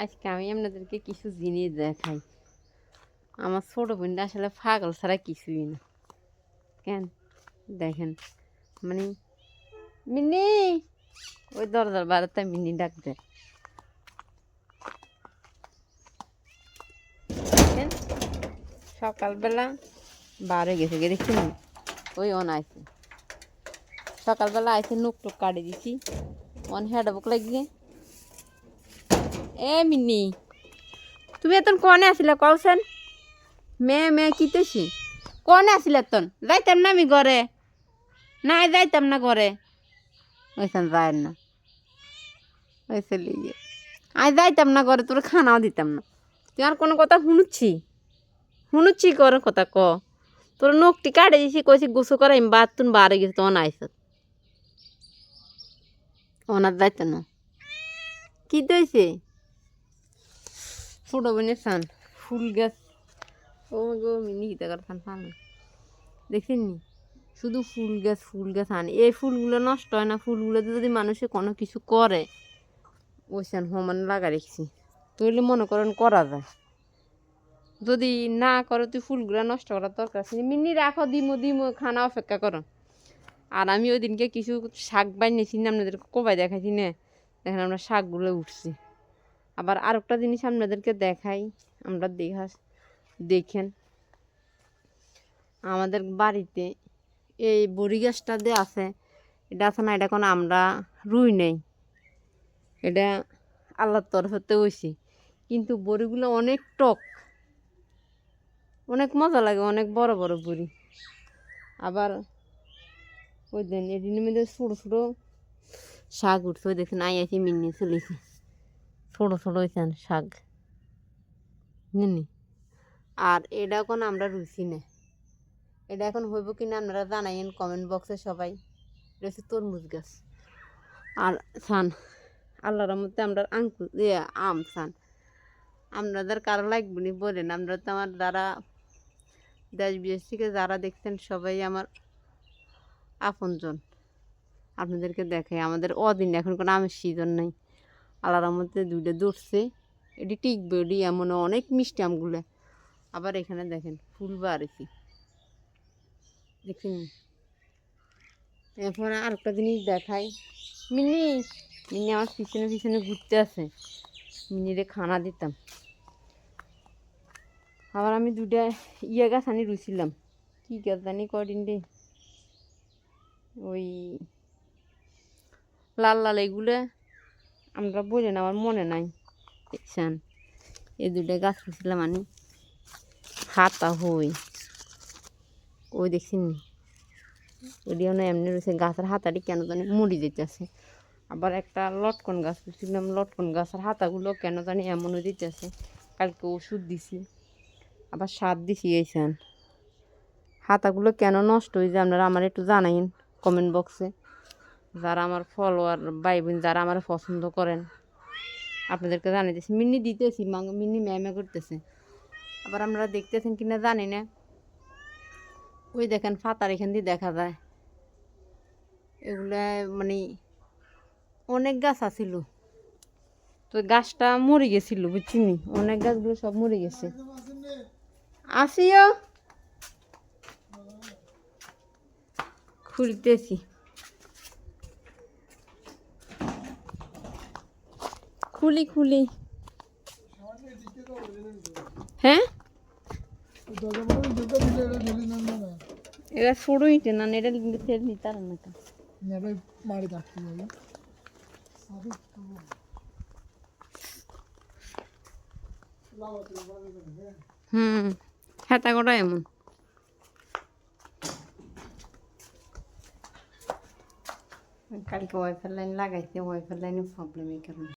আজকে আমি আপনাদেরকে কিছু জিনিস দেখাই। আমার ছোট বোনটা আসলে পাগল ছাড়া কিছুই না। কেন দেখেন, মানে মিনি ওই দরজার বারাতে মিনি ডাক দেয়। দেখেন সকালবেলা বার হয়ে গেছে দেখছেন, ওই অন আইছে সকালবেলা আইসে, নুক টুক কাটে দিছি, অন হেড বুক লাগিয়ে। এ মিনি তুমি এতন কনে আসিলা কওছেন? মেয়ে কিতেছি কনে আসিলা তন? যাইতাম না আমি ঘরে, না যাইতাম না ঘরে। ওইখান যায় না, ওই চলে গিয়ে আই যাইতাম না ঘরে, তোর খানাও দিতাম না। তুই আর কোনো কথা শুনুচ্ছি কর কথা ক। তোর নখটি কাটে দিছি, কইছি গোসু করে আমি বাদ তুন বারে গেছি, তখন আইস ওনার যাইত না। কি দইছে ছোট বোনের সান ফুল গাছ। ও গো মিনি গীতা কর ফান দেখছেন নি, শুধু ফুল গাছ আনে। এই ফুলগুলো নষ্ট হয় না, ফুলগুলোতে যদি মানুষে কোনো কিছু করে ওইসান সমান লাগা রেখছি, তৈলে মনে করেন করা যায়। যদি না করে তুই ফুলগুলো নষ্ট করার দরকার আছে। মিনি রাখো, দিমো খানা অপেক্ষা করো। আর আমি ওই দিনকে কিছু শাক বানিয়েছি না, আপনাদেরকে কোবাই দেখাইছি না, দেখেন আমরা শাকগুলো উঠছি। আবার আরেকটা জিনিস আপনাদেরকে দেখাই, আমরা দেখেন আমাদের বাড়িতে এই বড়ি গাছটা দিয়ে আছে, এটা আছে না, এটা কোনো আমরা রুই নেই, এটা আল্লাহর তরফতে হয়েছি। কিন্তু বড়িগুলো অনেক টক, অনেক মজা লাগে, অনেক বড় বড় বড়ি। আবার ওই দিন এদিনের মধ্যে ছোটো ছোটো শাক উঠছে, ওই দেখেন আইসি মিনি চলেছে, ছোটো ছোটো হয়েছেন শাক নিনি। আর এটা এখন আমরা রুচি না, এটা এখন হইব কিনা আপনারা জানাইন কমেন্ট বক্সে সবাই। এটা হচ্ছে তরমুজ গাছ। আর সান আল্লাহর মধ্যে আমরা আম সান আপনাদের কারো লাগবে নি বলেন। আমরা তো আমার যারা দেশ বিদেশ থেকে যারা দেখছেন সবাই আমার আপনজন। আপনাদেরকে দেখাই আমাদের অদিন এখন কোনো আমের সিজন নাই, আল্লাহর মধ্যে দুইটা ধরছে, এটি টিকবে, এটি এমন অনেক মিষ্টি আমগুলো। আবার এখানে দেখেন ফুল বাড়েছি দেখুন। এরপরে আরেকটা জিনিস দেখাই, মিনি মিনি আমার পিছনে পিছনে ঘুরতে আছে, মিনিরে খানা দিতাম। আবার আমি দুটা গাছ আনি রুছিলাম, কি গাছ জানি কদিন রে, ওই লাল লাল এগুলো আমরা বলি না, আমার মনে নাই। দেখছেন এই দুটা গাছ রুছিলাম আনি, হাতা হই ওই দেখছেন নি, ওইটিও না এমনি রয়েছে, গাছের হাতাটি কেন জানি মুড়ি যেতেছে। আবার একটা লটকন গাছ রুছিলাম, লটকন গাছের হাতাগুলো কেন জানি এমনও দিতেছে। কালকে ওষুধ দিছি, আবার সার দিছি। এইছেন হাতাগুলো কেন নষ্ট হয়ে যায় আপনারা আমার একটু জানাইন কমেন্ট বক্সে। যারা আমার ফলোয়ার ভাই বোন যারা আমার পছন্দ করেন, আপনাদেরকে জানাইতেছি। মিনি দিতেছি, মিনি ম্যামে করতেছে। আবার আপনারা দেখতেছেন কিনা জানি না, ওই দেখেন ফাতার এখান দিয়ে দেখা যায়। এগুলা মানে অনেক গাছ আছিল, তো গাছটা মরে গেছিল বুঝছিনি, অনেক গাছগুলো সব মরে গেছে। আসিও খুলতেছি, খুলি হ্যাঁ, এরা শুরু ইটে না, এটা নিতার না হেতা কটা এমন। কালকে ওয়াইফাই লাইন লাগাইছে, ওয়াইফাই লাইনে প্রবলেম এই কারণে।